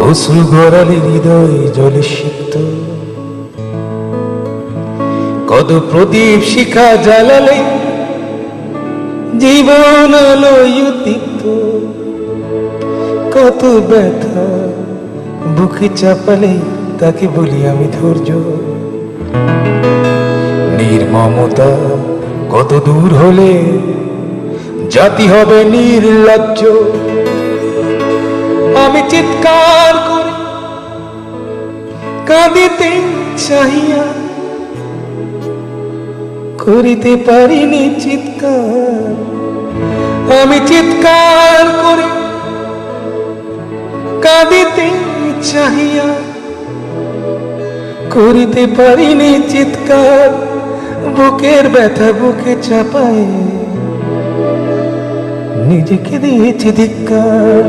অশ্রু গড়ালে হৃদয় জলে সিক্ত, কত প্রদীপ শিখা জ্বালালে জীবন আলোয় উদ্দীপ্ত, কত ব্যথা বুকে চাপালে তাকে বলি আমি ধৈর্য। নির্মমতা কত দূর হলে জাতি হবে নির্লজ্জ। আমি চিৎকার করে কাঁদিতে চাহিয়া করিতে পারিনি চিৎকার। আমি চিৎকার করে কাঁদিতে চাহিয়া করিতে পারিনি চিৎকার। বুকের ব্যথা বুকে চাপায় নিজেকে দিয়েছি ধিক্কার।